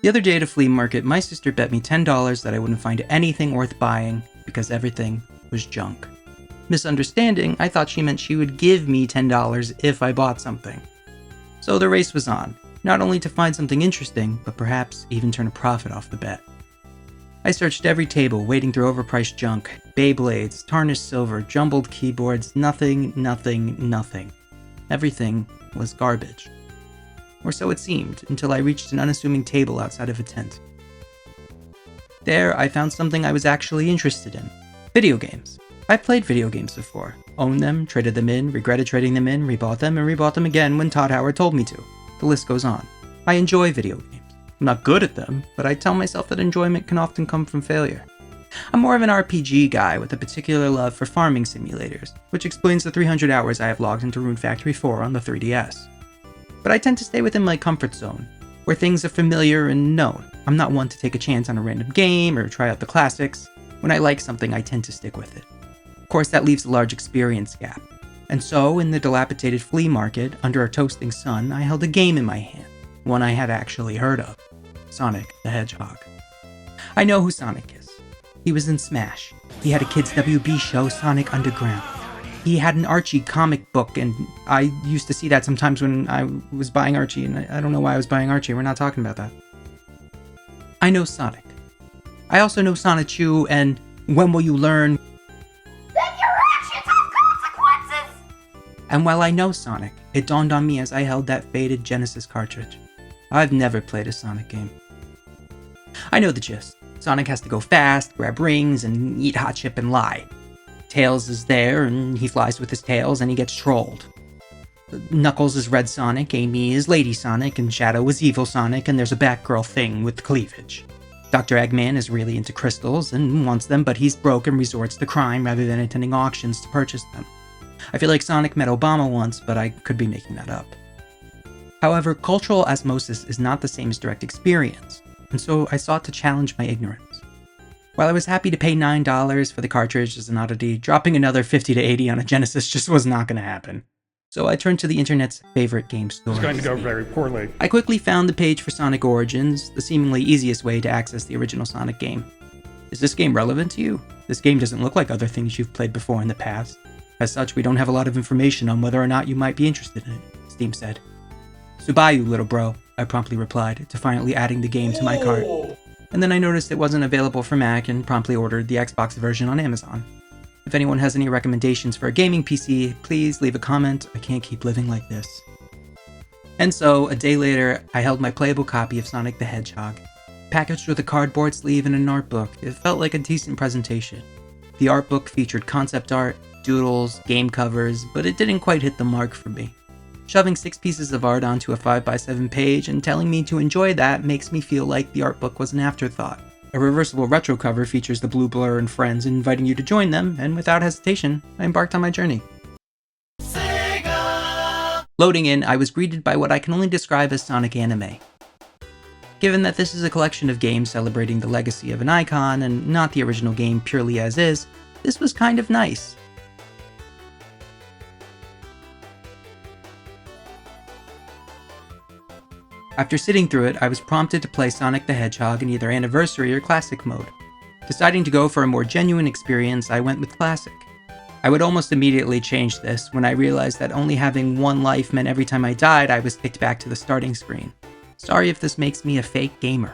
The other day at a flea market, my sister bet me $10 that I wouldn't find anything worth buying because everything was junk. Misunderstanding, I thought she meant she would give me $10 if I bought something. So the race was on, not only to find something interesting, but perhaps even turn a profit off the bet. I searched every table, wading through overpriced junk, Beyblades, tarnished silver, jumbled keyboards, nothing. Everything was garbage. Or so it seemed, until I reached an unassuming table outside of a tent. There, I found something I was actually interested in. Video games. I've played video games before. Owned them, traded them in, regretted trading them in, rebought them, and rebought them again when Todd Howard told me to. The list goes on. I enjoy video games. I'm not good at them, but I tell myself that enjoyment can often come from failure. I'm more of an RPG guy with a particular love for farming simulators, which explains the 300 hours I have logged into Rune Factory 4 on the 3DS. But I tend to stay within my comfort zone, where things are familiar and known. I'm not one to take a chance on a random game or try out the classics. When I like something, I tend to stick with it. Of course, that leaves a large experience gap. And so, in the dilapidated flea market, under a toasting sun, I held a game in my hand, one I had actually heard of. Sonic the Hedgehog. I know who Sonic is. He was in Smash. He had a kids' WB show, Sonic Underground. He had an Archie comic book, and I used to see that sometimes when I was buying Archie, and I don't know why I was buying Archie, we're not talking about that. I know Sonic. I also know Sonichu, and when will you learn that your actions have consequences? And while I know Sonic, it dawned on me as I held that faded Genesis cartridge. I've never played a Sonic game. I know the gist. Sonic has to go fast, grab rings, and eat hot chip and lie. Tails is there, and he flies with his tails, and he gets trolled. Knuckles is Red Sonic, Amy is Lady Sonic, and Shadow is Evil Sonic, and there's a Batgirl thing with cleavage. Dr. Eggman is really into crystals and wants them, but he's broke and resorts to crime rather than attending auctions to purchase them. I feel like Sonic met Obama once, but I could be making that up. However, cultural osmosis is not the same as direct experience, and so I sought to challenge my ignorance. While I was happy to pay $9 for the cartridge as an oddity, dropping another $50 to $80 on a Genesis just was not going to happen. So I turned to the internet's favorite game store. It's going to go very poorly. I quickly found the page for Sonic Origins, the seemingly easiest way to access the original Sonic game. Is this game relevant to you? This game doesn't look like other things you've played before in the past. As such, we don't have a lot of information on whether or not you might be interested in it, Steam said. Subayu, little bro, I promptly replied, defiantly adding the game to my cart. And then I noticed it wasn't available for Mac and promptly ordered the Xbox version on Amazon. If anyone has any recommendations for a gaming PC, please leave a comment. I can't keep living like this. And so, a day later, I held my playable copy of Sonic the Hedgehog. Packaged with a cardboard sleeve and an art book, it felt like a decent presentation. The art book featured concept art, doodles, game covers, but it didn't quite hit the mark for me. Shoving 6 pieces of art onto a 5x7 page and telling me to enjoy that makes me feel like the art book was an afterthought. A reversible retro cover features the Blue Blur and friends inviting you to join them, and without hesitation, I embarked on my journey. Sega! Loading in, I was greeted by what I can only describe as Sonic anime. Given that this is a collection of games celebrating the legacy of an icon and not the original game purely as is, this was kind of nice. After sitting through it, I was prompted to play Sonic the Hedgehog in either Anniversary or Classic mode. Deciding to go for a more genuine experience, I went with Classic. I would almost immediately change this when I realized that only having one life meant every time I died, I was kicked back to the starting screen. Sorry if this makes me a fake gamer.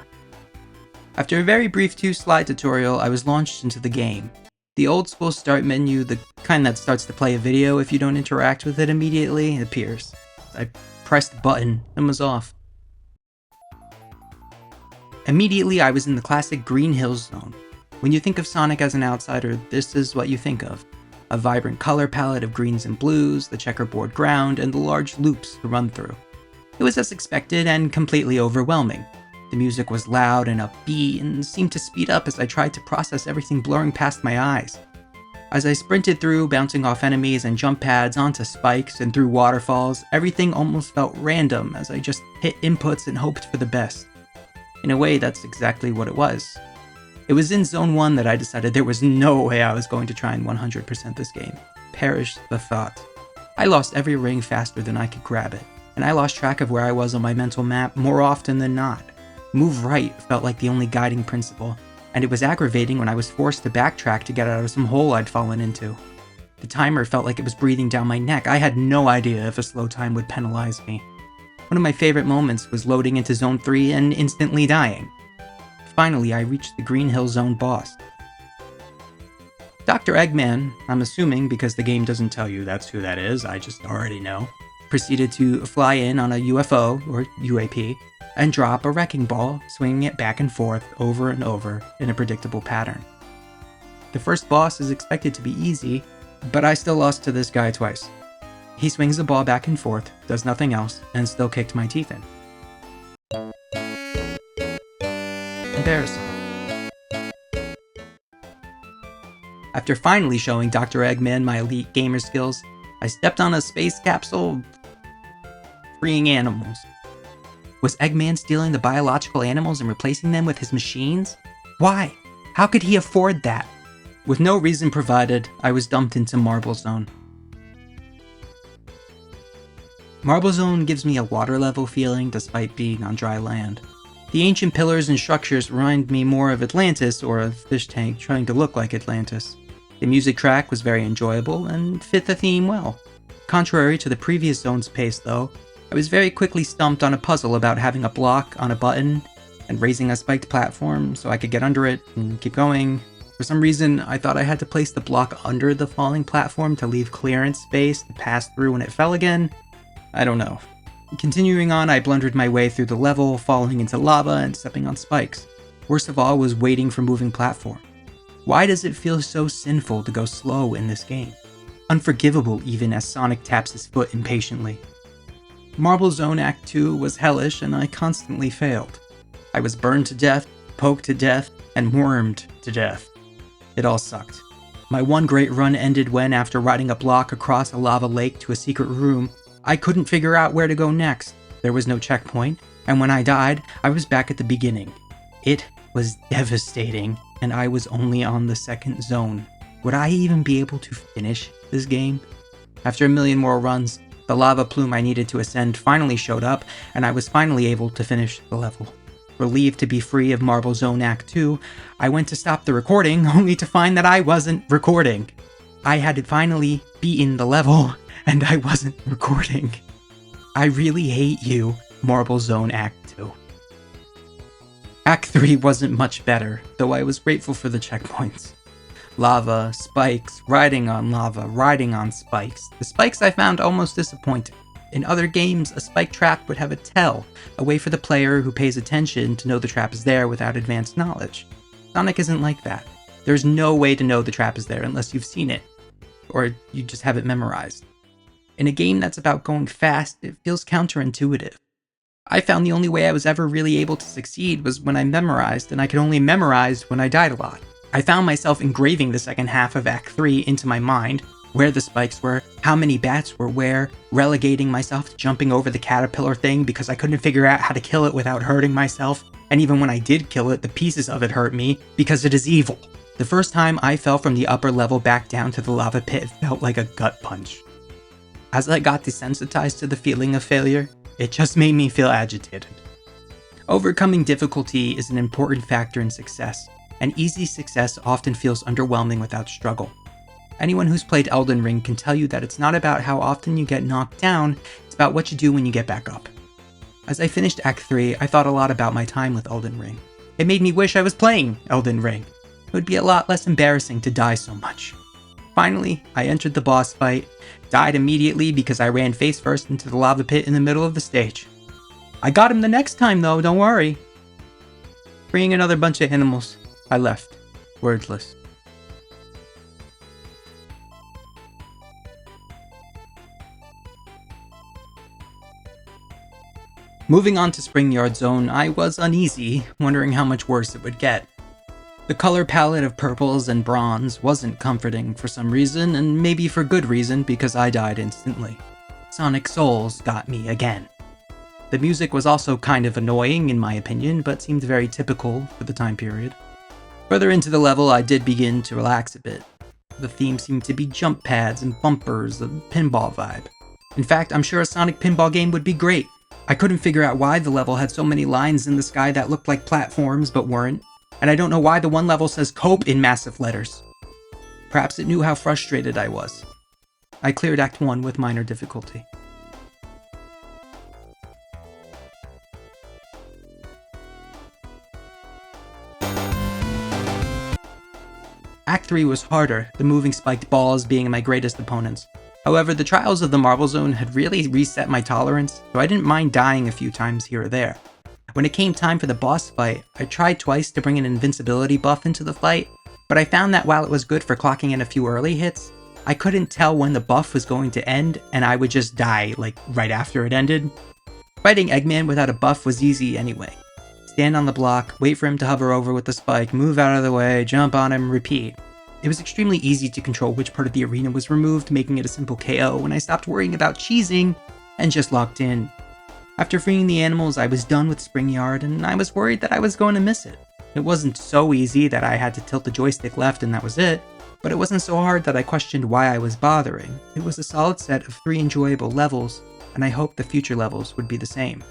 After a very brief 2-slide tutorial, I was launched into the game. The old school start menu, the kind that starts to play a video if you don't interact with it immediately, appears. I pressed the button and was off. Immediately, I was in the classic Green Hills zone. When you think of Sonic as an outsider, this is what you think of. A vibrant color palette of greens and blues, the checkerboard ground, and the large loops to run through. It was as expected and completely overwhelming. The music was loud and upbeat and seemed to speed up as I tried to process everything blurring past my eyes. As I sprinted through, bouncing off enemies and jump pads onto spikes and through waterfalls, everything almost felt random as I just hit inputs and hoped for the best. In a way, that's exactly what it was. It was in Zone 1 that I decided there was no way I was going to try and 100% this game. Perish the thought. I lost every ring faster than I could grab it, and I lost track of where I was on my mental map more often than not. Move right felt like the only guiding principle, and it was aggravating when I was forced to backtrack to get out of some hole I'd fallen into. The timer felt like it was breathing down my neck. I had no idea if a slow time would penalize me. One of my favorite moments was loading into Zone 3 and instantly dying. Finally, I reached the Green Hill Zone boss. Dr. Eggman, I'm assuming because the game doesn't tell you that's who that is, I just already know, proceeded to fly in on a UFO, or UAP, and drop a wrecking ball, swinging it back and forth over and over in a predictable pattern. The first boss is expected to be easy, but I still lost to this guy twice. He swings the ball back and forth, does nothing else, and still kicked my teeth in. Embarrassing. After finally showing Dr. Eggman my elite gamer skills, I stepped on a space capsule freeing animals. Was Eggman stealing the biological animals and replacing them with his machines? Why? How could he afford that? With no reason provided, I was dumped into Marble Zone. Marble Zone gives me a water level feeling despite being on dry land. The ancient pillars and structures remind me more of Atlantis or a fish tank trying to look like Atlantis. The music track was very enjoyable and fit the theme well. Contrary to the previous zone's pace though, I was very quickly stumped on a puzzle about having a block on a button and raising a spiked platform so I could get under it and keep going. For some reason, I thought I had to place the block under the falling platform to leave clearance space to pass through when it fell again. I don't know. Continuing on, I blundered my way through the level, falling into lava and stepping on spikes. Worst of all was waiting for moving platform. Why does it feel so sinful to go slow in this game? Unforgivable even as Sonic taps his foot impatiently. Marble Zone Act 2 was hellish and I constantly failed. I was burned to death, poked to death, and wormed to death. It all sucked. My one great run ended when, after riding a block across a lava lake to a secret room, I couldn't figure out where to go next. There was no checkpoint, and when I died, I was back at the beginning. It was devastating, and I was only on the second zone. Would I even be able to finish this game? After a million more runs, the lava plume I needed to ascend finally showed up, and I was finally able to finish the level. Relieved to be free of Marble Zone Act 2, I went to stop the recording, only to find that I wasn't recording. I had finally beaten the level, and I wasn't recording. I really hate you, Marble Zone Act 2. Act 3 wasn't much better, though I was grateful for the checkpoints. Lava, spikes, riding on lava, riding on spikes. The spikes I found almost disappointing. In other games, a spike trap would have a tell, a way for the player who pays attention to know the trap is there without advanced knowledge. Sonic isn't like that. There's no way to know the trap is there unless you've seen it, or you just have it memorized. In a game that's about going fast, it feels counterintuitive. I found the only way I was ever really able to succeed was when I memorized, and I could only memorize when I died a lot. I found myself engraving the second half of Act 3 into my mind, where the spikes were, how many bats were where, relegating myself to jumping over the caterpillar thing because I couldn't figure out how to kill it without hurting myself, and even when I did kill it, the pieces of it hurt me because it is evil. The first time I fell from the upper level back down to the lava pit felt like a gut punch. As I got desensitized to the feeling of failure, it just made me feel agitated. Overcoming difficulty is an important factor in success, and easy success often feels underwhelming without struggle. Anyone who's played Elden Ring can tell you that it's not about how often you get knocked down, it's about what you do when you get back up. As I finished Act 3, I thought a lot about my time with Elden Ring. It made me wish I was playing Elden Ring. It would be a lot less embarrassing to die so much. Finally, I entered the boss fight, died immediately because I ran face first into the lava pit in the middle of the stage. I got him the next time though, don't worry. Freeing another bunch of animals, I left, wordless. Moving on to Spring Yard Zone, I was uneasy, wondering how much worse it would get. The color palette of purples and bronze wasn't comforting for some reason, and maybe for good reason because I died instantly. Sonic Souls got me again. The music was also kind of annoying in my opinion, but seemed very typical for the time period. Further into the level, I did begin to relax a bit. The theme seemed to be jump pads and bumpers, a pinball vibe. In fact, I'm sure a Sonic pinball game would be great. I couldn't figure out why the level had so many lines in the sky that looked like platforms but weren't, and I don't know why the one level says cope in massive letters. Perhaps it knew how frustrated I was. I cleared Act 1 with minor difficulty. Act 3 was harder, the moving spiked balls being my greatest opponents. However, the trials of the Marble Zone had really reset my tolerance, so I didn't mind dying a few times here or there. When it came time for the boss fight, I tried twice to bring an invincibility buff into the fight, but I found that while it was good for clocking in a few early hits, I couldn't tell when the buff was going to end, and I would just die, like, right after it ended. Fighting Eggman without a buff was easy anyway. Stand on the block, wait for him to hover over with the spike, move out of the way, jump on him, repeat. It was extremely easy to control which part of the arena was removed, making it a simple KO when I stopped worrying about cheesing and just locked in. After freeing the animals, I was done with Spring Yard, and I was worried that I was going to miss it. It wasn't so easy that I had to tilt the joystick left and that was it, but it wasn't so hard that I questioned why I was bothering. It was a solid set of 3 enjoyable levels, and I hoped the future levels would be the same.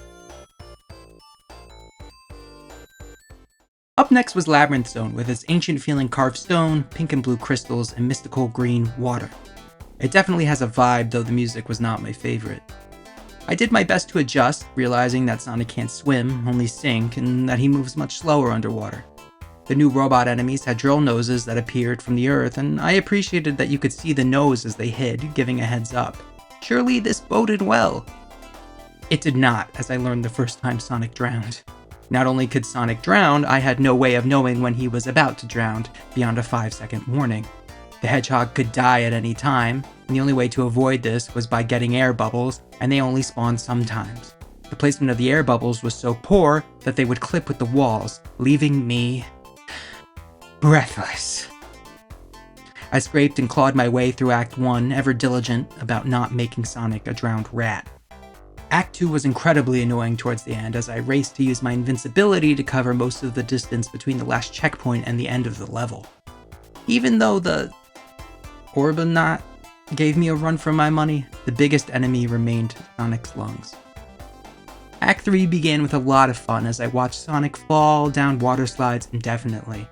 Up next was Labyrinth Zone, with its ancient-feeling carved stone, pink and blue crystals, and mystical green water. It definitely has a vibe, though the music was not my favorite. I did my best to adjust, realizing that Sonic can't swim, only sink, and that he moves much slower underwater. The new robot enemies had drill noses that appeared from the earth, and I appreciated that you could see the nose as they hid, giving a heads up. Surely this boded well. It did not, as I learned the first time Sonic drowned. Not only could Sonic drown, I had no way of knowing when he was about to drown, beyond a 5-second warning. The Hedgehog could die at any time, and the only way to avoid this was by getting air bubbles, and they only spawned sometimes. The placement of the air bubbles was so poor that they would clip with the walls, leaving me breathless. I scraped and clawed my way through Act 1, ever diligent about not making Sonic a drowned rat. Act 2 was incredibly annoying towards the end as I raced to use my invincibility to cover most of the distance between the last checkpoint and the end of the level. Even though the Orbonaut gave me a run for my money, the biggest enemy remained Sonic's lungs. Act 3 began with a lot of fun as I watched Sonic fall down water slides indefinitely.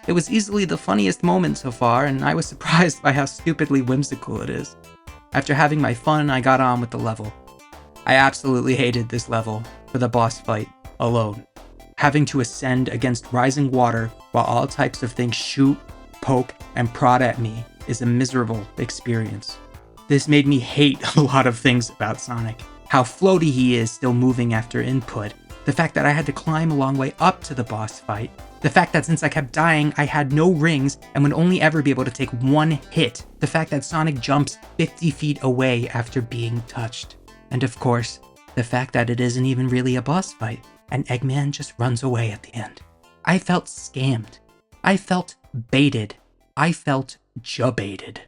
It was easily the funniest moment so far, and I was surprised by how stupidly whimsical it is. After having my fun, I got on with the level. I absolutely hated this level for the boss fight alone. Having to ascend against rising water while all types of things shoot, poke, and prod at me is a miserable experience. This made me hate a lot of things about Sonic. How floaty he is still moving after input, the fact that I had to climb a long way up to the boss fight, the fact that since I kept dying, I had no rings and would only ever be able to take one hit, the fact that Sonic jumps 50 feet away after being touched. And of course, the fact that it isn't even really a boss fight, and Eggman just runs away at the end. I felt scammed. I felt baited. I felt jabaited.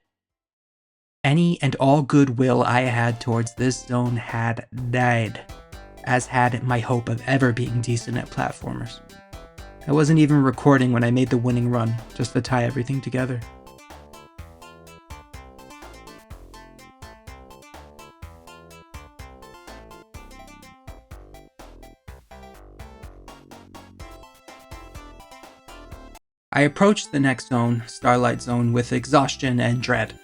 Any and all goodwill I had towards this zone had died, as had my hope of ever being decent at platformers. I wasn't even recording when I made the winning run, just to tie everything together. I approached the next zone, Starlight Zone, with exhaustion and dread.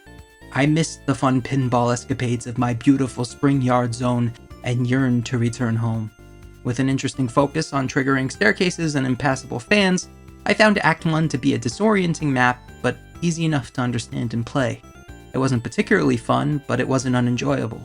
I missed the fun pinball escapades of my beautiful Spring Yard Zone and yearned to return home. With an interesting focus on triggering staircases and impassable fans, I found Act 1 to be a disorienting map, but easy enough to understand and play. It wasn't particularly fun, but it wasn't unenjoyable.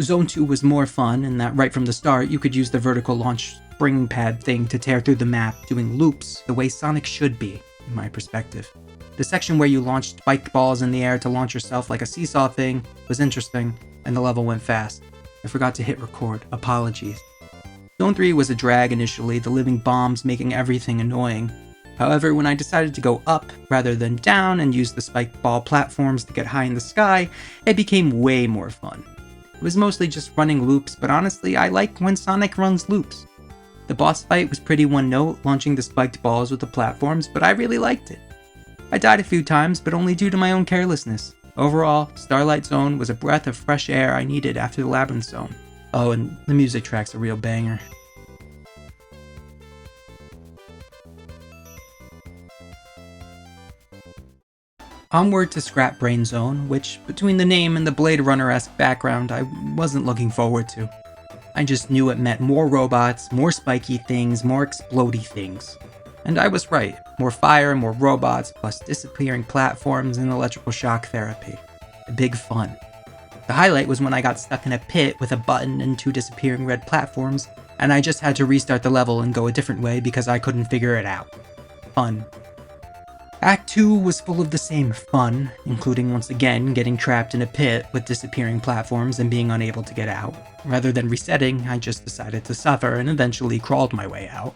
Zone 2 was more fun in that right from the start you could use the vertical launch spring pad thing to tear through the map, doing loops the way Sonic should be, in my perspective. The section where you launched spiked balls in the air to launch yourself like a seesaw thing was interesting, and the level went fast. I forgot to hit record, apologies. Zone 3 was a drag initially, the living bombs making everything annoying. However, when I decided to go up rather than down and use the spiked ball platforms to get high in the sky, it became way more fun. It was mostly just running loops, but honestly, I like when Sonic runs loops. The boss fight was pretty one-note, launching the spiked balls with the platforms, but I really liked it. I died a few times, but only due to my own carelessness. Overall, Starlight Zone was a breath of fresh air I needed after the Labyrinth Zone. Oh, and the music track's a real banger. Onward to Scrap Brain Zone, which, between the name and the Blade Runner-esque background, I wasn't looking forward to. I just knew it meant more robots, more spiky things, more explodey things. And I was right. More fire, more robots, plus disappearing platforms and electrical shock therapy. Big fun. The highlight was when I got stuck in a pit with a button and 2 disappearing red platforms, and I just had to restart the level and go a different way because I couldn't figure it out. Fun. Act 2 was full of the same fun, including once again getting trapped in a pit with disappearing platforms and being unable to get out. Rather than resetting, I just decided to suffer and eventually crawled my way out.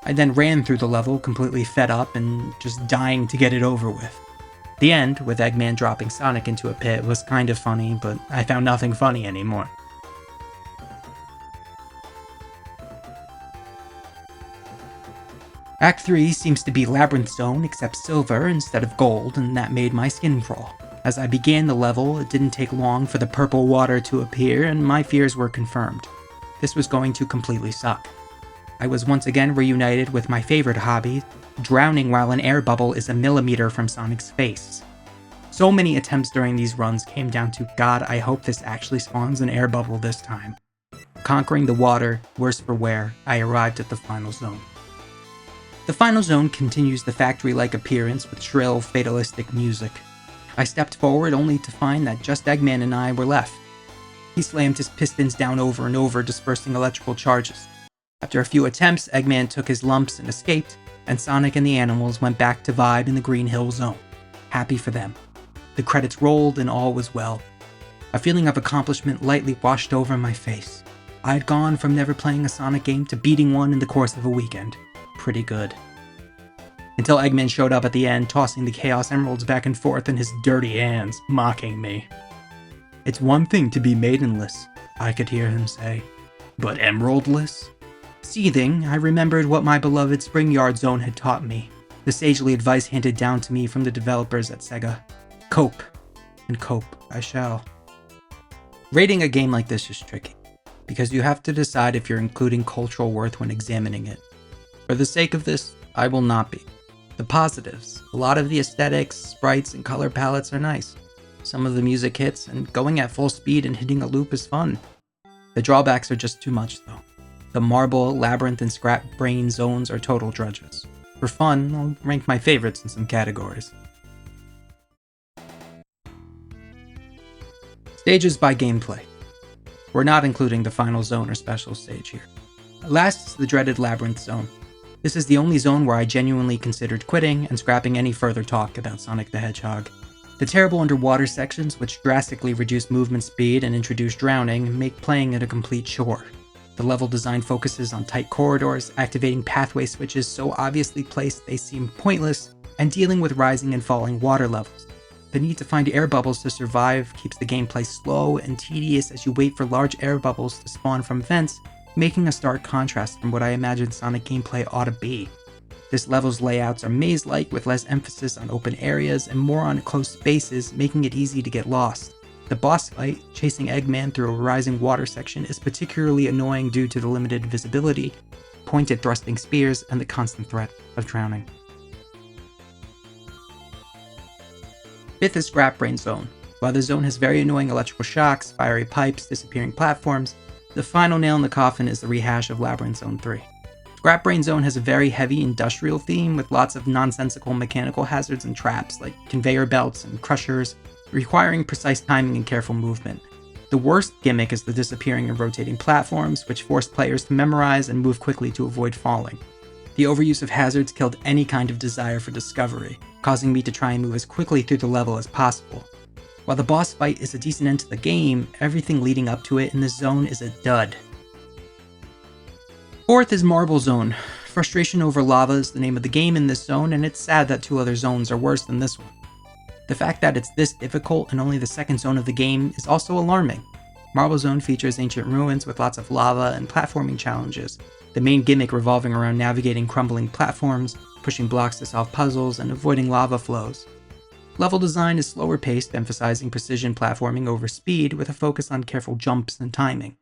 I then ran through the level completely fed up and just dying to get it over with. The end, with Eggman dropping Sonic into a pit, was kind of funny, but I found nothing funny anymore. Act 3 seems to be Labyrinth Zone except silver instead of gold, and that made my skin crawl. As I began the level, it didn't take long for the purple water to appear, and my fears were confirmed. This was going to completely suck. I was once again reunited with my favorite hobby, drowning while an air bubble is a millimeter from Sonic's face. So many attempts during these runs came down to, God, I hope this actually spawns an air bubble this time. Conquering the water, worse for wear, I arrived at the final zone. The final zone continues the factory-like appearance with shrill, fatalistic music. I stepped forward only to find that just Eggman and I were left. He slammed his pistons down over and over, dispersing electrical charges. After a few attempts, Eggman took his lumps and escaped, and Sonic and the animals went back to vibe in the Green Hill Zone. Happy for them. The credits rolled and all was well. A feeling of accomplishment lightly washed over my face. I had gone from never playing a Sonic game to beating one in the course of a weekend. Pretty good. Until Eggman showed up at the end, tossing the Chaos Emeralds back and forth in his dirty hands, mocking me. It's one thing to be maidenless, I could hear him say, but emeraldless? Seething, I remembered what my beloved Spring Yard Zone had taught me, the sagely advice handed down to me from the developers at Sega. Cope, and cope I shall. Rating a game like this is tricky, because you have to decide if you're including cultural worth when examining it. For the sake of this, I will not be. The positives, a lot of the aesthetics, sprites, and color palettes are nice. Some of the music hits, and going at full speed and hitting a loop is fun. The drawbacks are just too much though. The Marble, Labyrinth, and Scrap Brain zones are total drudges. For fun, I'll rank my favorites in some categories. Stages by gameplay. We're not including the final zone or special stage here. Last is the dreaded Labyrinth Zone. This is the only zone where I genuinely considered quitting and scrapping any further talk about Sonic the Hedgehog. The terrible underwater sections, which drastically reduce movement speed and introduce drowning, make playing it a complete chore. The level design focuses on tight corridors, activating pathway switches so obviously placed they seem pointless, and dealing with rising and falling water levels. The need to find air bubbles to survive keeps the gameplay slow and tedious as you wait for large air bubbles to spawn from vents, making a stark contrast from what I imagine Sonic gameplay ought to be. This level's layouts are maze-like with less emphasis on open areas and more on close spaces, making it easy to get lost. The boss fight, chasing Eggman through a rising water section, is particularly annoying due to the limited visibility, pointed thrusting spears, and the constant threat of drowning. Fifth is Scrap Brain Zone. While the zone has very annoying electrical shocks, fiery pipes, disappearing platforms, the final nail in the coffin is the rehash of Labyrinth Zone 3. Scrap Brain Zone has a very heavy industrial theme with lots of nonsensical mechanical hazards and traps like conveyor belts and crushers, requiring precise timing and careful movement. The worst gimmick is the disappearing and rotating platforms, which force players to memorize and move quickly to avoid falling. The overuse of hazards killed any kind of desire for discovery, causing me to try and move as quickly through the level as possible. While the boss fight is a decent end to the game, everything leading up to it in this zone is a dud. Fourth is Marble Zone. Frustration over lava is the name of the game in this zone, and it's sad that 2 other zones are worse than this one. The fact that it's this difficult and only the second zone of the game is also alarming. Marble Zone features ancient ruins with lots of lava and platforming challenges, the main gimmick revolving around navigating crumbling platforms, pushing blocks to solve puzzles, and avoiding lava flows. Level design is slower paced, emphasizing precision platforming over speed with a focus on careful jumps and timing.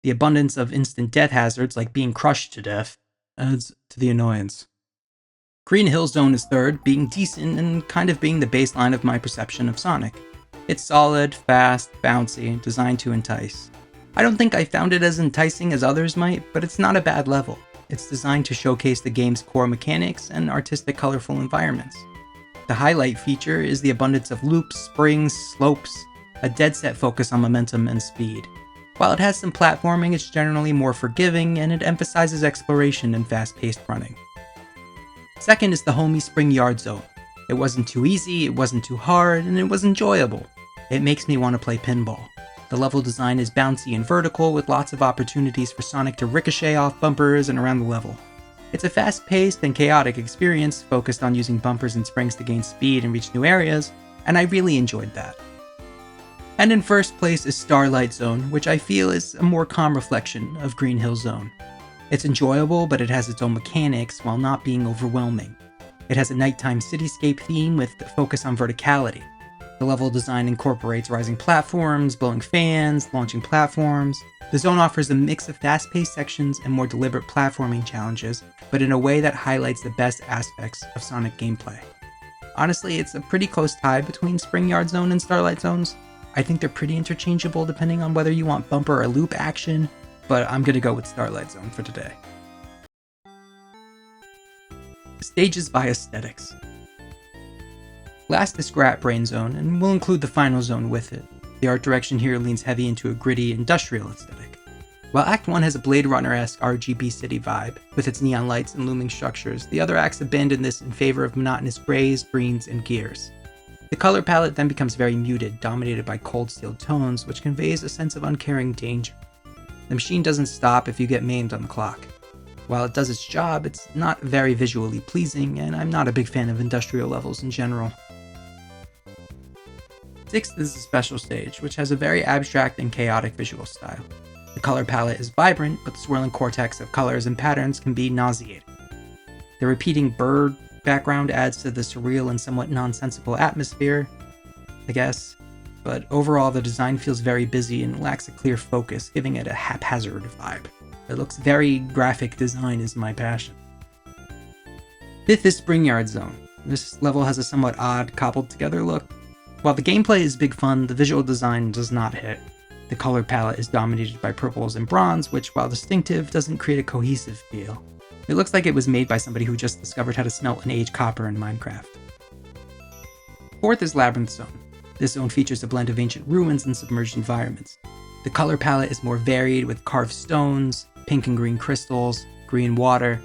The abundance of instant death hazards, like being crushed to death, adds to the annoyance. Green Hill Zone is third, being decent and kind of being the baseline of my perception of Sonic. It's solid, fast, bouncy, designed to entice. I don't think I found it as enticing as others might, but it's not a bad level. It's designed to showcase the game's core mechanics and artistic, colorful environments. The highlight feature is the abundance of loops, springs, slopes, a dead-set focus on momentum and speed. While it has some platforming, it's generally more forgiving, and it emphasizes exploration and fast-paced running. Second is the homey Spring Yard Zone. It wasn't too easy, it wasn't too hard, and it was enjoyable. It makes me want to play pinball. The level design is bouncy and vertical, with lots of opportunities for Sonic to ricochet off bumpers and around the level. It's a fast-paced and chaotic experience, focused on using bumpers and springs to gain speed and reach new areas, and I really enjoyed that. And in first place is Starlight Zone, which I feel is a more calm reflection of Green Hill Zone. It's enjoyable, but it has its own mechanics while not being overwhelming. It has a nighttime cityscape theme with a focus on verticality. The level design incorporates rising platforms, blowing fans, launching platforms. The zone offers a mix of fast-paced sections and more deliberate platforming challenges, but in a way that highlights the best aspects of Sonic gameplay. Honestly, it's a pretty close tie between Spring Yard Zone and Starlight Zones. I think they're pretty interchangeable depending on whether you want bumper or loop action, but I'm gonna go with Starlight Zone for today. Stages by aesthetics. Last is Scrap Brain Zone, and we'll include the final zone with it. The art direction here leans heavy into a gritty, industrial aesthetic. While Act 1 has a Blade Runner-esque RGB city vibe, with its neon lights and looming structures, the other acts abandon this in favor of monotonous grays, greens, and gears. The color palette then becomes very muted, dominated by cold steel tones, which conveys a sense of uncaring danger. The machine doesn't stop if you get maimed on the clock. While it does its job, it's not very visually pleasing, and I'm not a big fan of industrial levels in general. Sixth is the Special Stage, which has a very abstract and chaotic visual style. The color palette is vibrant, but the swirling cortex of colors and patterns can be nauseating. The repeating bird background adds to the surreal and somewhat nonsensical atmosphere, I guess, but overall the design feels very busy and lacks a clear focus, giving it a haphazard vibe. It looks very graphic. Design is my passion. Fifth is Spring Yard Zone. This level has a somewhat odd, cobbled together look. While the gameplay is big fun, the visual design does not hit. The color palette is dominated by purples and bronze, which, while distinctive, doesn't create a cohesive feel. It looks like it was made by somebody who just discovered how to smelt and age copper in Minecraft. Fourth is Labyrinth Zone. This zone features a blend of ancient ruins and submerged environments. The color palette is more varied, with carved stones, pink and green crystals, green water.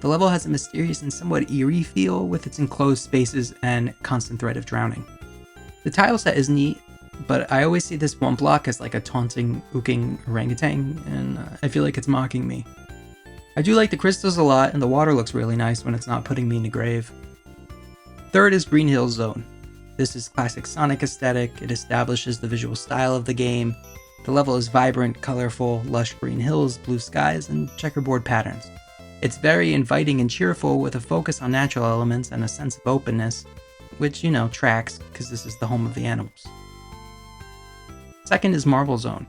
The level has a mysterious and somewhat eerie feel with its enclosed spaces and constant threat of drowning. The tile set is neat, but I always see this one block as like a taunting, ooking orangutan, and I feel like it's mocking me. I do like the crystals a lot, and the water looks really nice when it's not putting me in a grave. Third is Green Hill Zone. This is classic Sonic aesthetic. It establishes the visual style of the game. The level is vibrant, colorful, lush green hills, blue skies, and checkerboard patterns. It's very inviting and cheerful, with a focus on natural elements and a sense of openness, which, tracks, because this is the home of the animals. Second is Marble Zone.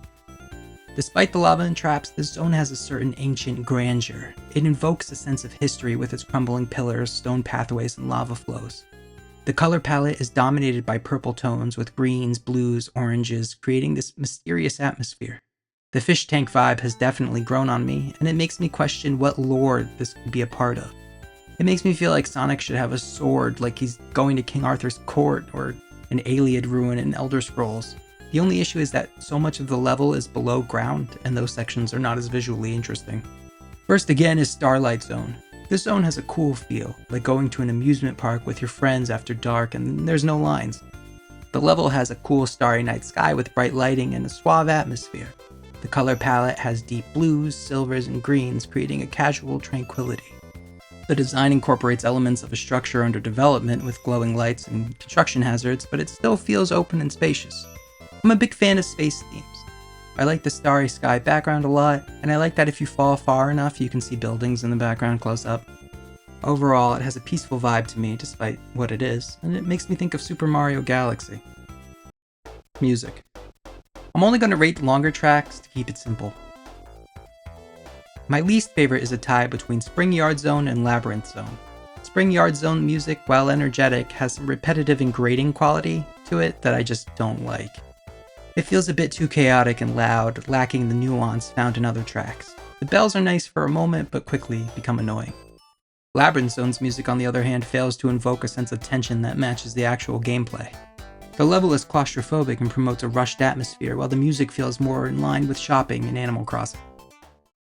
Despite the lava and traps, this zone has a certain ancient grandeur. It invokes a sense of history with its crumbling pillars, stone pathways, and lava flows. The color palette is dominated by purple tones with greens, blues, oranges, creating this mysterious atmosphere. The fish tank vibe has definitely grown on me, and it makes me question what lore this could be a part of. It makes me feel like Sonic should have a sword, like he's going to King Arthur's court, or an Iliad ruin in Elder Scrolls. The only issue is that so much of the level is below ground, and those sections are not as visually interesting. First again is Starlight Zone. This zone has a cool feel, like going to an amusement park with your friends after dark and there's no lines. The level has a cool starry night sky with bright lighting and a suave atmosphere. The color palette has deep blues, silvers, and greens, creating a casual tranquility. The design incorporates elements of a structure under development with glowing lights and construction hazards, but it still feels open and spacious. I'm a big fan of space themes. I like the starry sky background a lot, and I like that if you fall far enough you can see buildings in the background close up. Overall, it has a peaceful vibe to me despite what it is, and it makes me think of Super Mario Galaxy. Music. I'm only going to rate the longer tracks to keep it simple. My least favorite is a tie between Spring Yard Zone and Labyrinth Zone. Spring Yard Zone music, while energetic, has some repetitive and grating quality to it that I just don't like. It feels a bit too chaotic and loud, lacking the nuance found in other tracks. The bells are nice for a moment, but quickly become annoying. Labyrinth Zone's music, on the other hand, fails to invoke a sense of tension that matches the actual gameplay. The level is claustrophobic and promotes a rushed atmosphere, while the music feels more in line with shopping in Animal Crossing.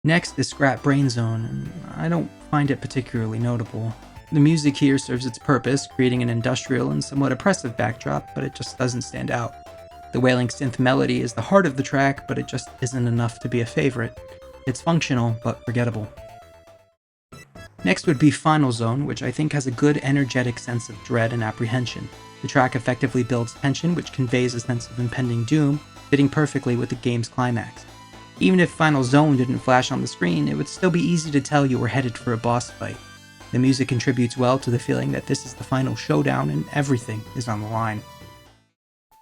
Next is Scrap Brain Zone, and I don't find it particularly notable. The music here serves its purpose, creating an industrial and somewhat oppressive backdrop, but it just doesn't stand out. The wailing synth melody is the heart of the track, but it just isn't enough to be a favorite. It's functional, but forgettable. Next would be Final Zone, which I think has a good energetic sense of dread and apprehension. The track effectively builds tension, which conveys a sense of impending doom, fitting perfectly with the game's climax. Even if Final Zone didn't flash on the screen, it would still be easy to tell you were headed for a boss fight. The music contributes well to the feeling that this is the final showdown and everything is on the line.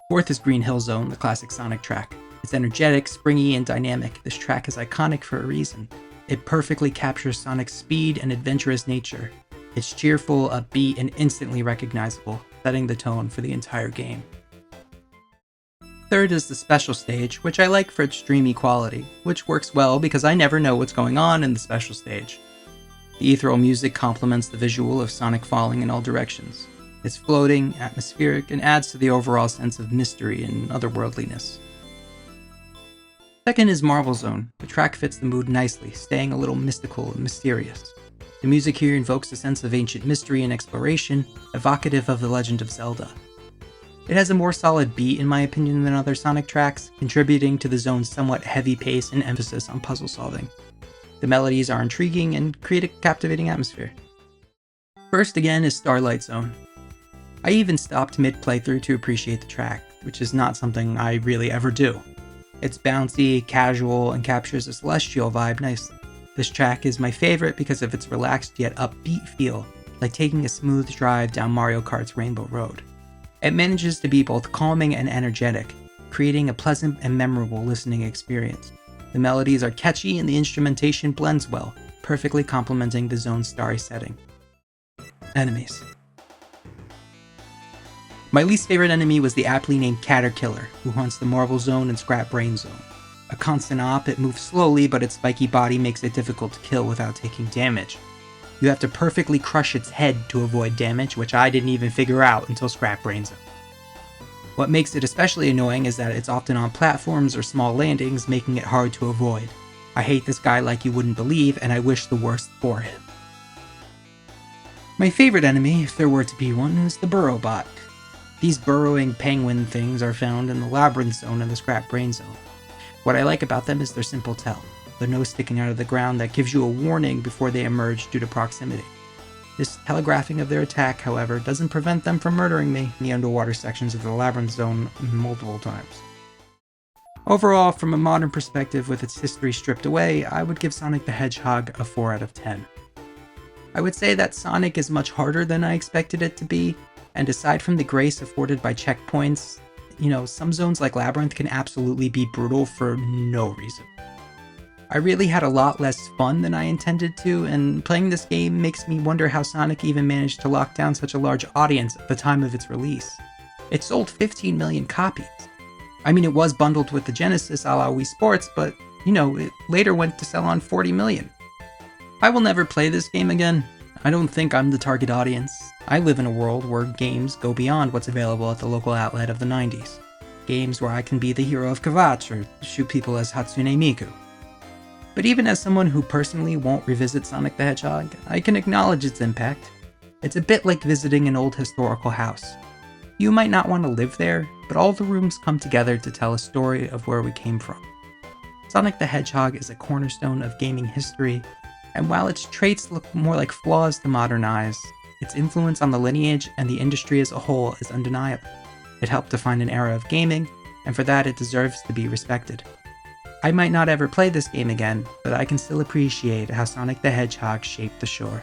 Fourth is Green Hill Zone, the classic Sonic track. It's energetic, springy, and dynamic. This track is iconic for a reason. It perfectly captures Sonic's speed and adventurous nature. It's cheerful, upbeat, and instantly recognizable, setting the tone for the entire game. Third is the special stage, which I like for its dreamy quality, which works well because I never know what's going on in the special stage. The ethereal music complements the visual of Sonic falling in all directions. It's floating, atmospheric, and adds to the overall sense of mystery and otherworldliness. Second is Marvel Zone. The track fits the mood nicely, staying a little mystical and mysterious. The music here invokes a sense of ancient mystery and exploration, evocative of The Legend of Zelda. It has a more solid beat in my opinion than other Sonic tracks, contributing to the zone's somewhat heavy pace and emphasis on puzzle solving. The melodies are intriguing and create a captivating atmosphere. First again is Starlight Zone. I even stopped mid-playthrough to appreciate the track, which is not something I really ever do. It's bouncy, casual, and captures a celestial vibe nicely. This track is my favorite because of its relaxed yet upbeat feel, like taking a smooth drive down Mario Kart's Rainbow Road. It manages to be both calming and energetic, creating a pleasant and memorable listening experience. The melodies are catchy and the instrumentation blends well, perfectly complementing the zone's starry setting. Enemies. My least favorite enemy was the aptly named Caterkiller, who haunts the Marvel Zone and Scrap Brain Zone. A constant op, it moves slowly, but its spiky body makes it difficult to kill without taking damage. You have to perfectly crush its head to avoid damage, which I didn't even figure out until Scrap Brain Zone. What makes it especially annoying is that it's often on platforms or small landings, making it hard to avoid. I hate this guy like you wouldn't believe, and I wish the worst for him. My favorite enemy, if there were to be one, is the Burrow Bot. These burrowing penguin things are found in the Labyrinth Zone and the Scrap Brain Zone. What I like about them is their simple tell, the nose sticking out of the ground that gives you a warning before they emerge due to proximity. This telegraphing of their attack, however, doesn't prevent them from murdering me in the underwater sections of the Labyrinth Zone multiple times. Overall, from a modern perspective with its history stripped away, I would give Sonic the Hedgehog a 4 out of 10. I would say that Sonic is much harder than I expected it to be, and aside from the grace afforded by checkpoints, some zones like Labyrinth can absolutely be brutal for no reason. I really had a lot less fun than I intended to, and playing this game makes me wonder how Sonic even managed to lock down such a large audience at the time of its release. It sold 15 million copies. I mean, it was bundled with the Genesis a la Wii Sports, but, it later went to sell on 40 million. I will never play this game again. I don't think I'm the target audience. I live in a world where games go beyond what's available at the local outlet of the 90s. Games where I can be the hero of Kvatch or shoot people as Hatsune Miku. But even as someone who personally won't revisit Sonic the Hedgehog, I can acknowledge its impact. It's a bit like visiting an old historical house. You might not want to live there, but all the rooms come together to tell a story of where we came from. Sonic the Hedgehog is a cornerstone of gaming history, and while its traits look more like flaws to modernize, its influence on the lineage and the industry as a whole is undeniable. It helped define an era of gaming, and for that it deserves to be respected. I might not ever play this game again, but I can still appreciate how Sonic the Hedgehog shaped the shore.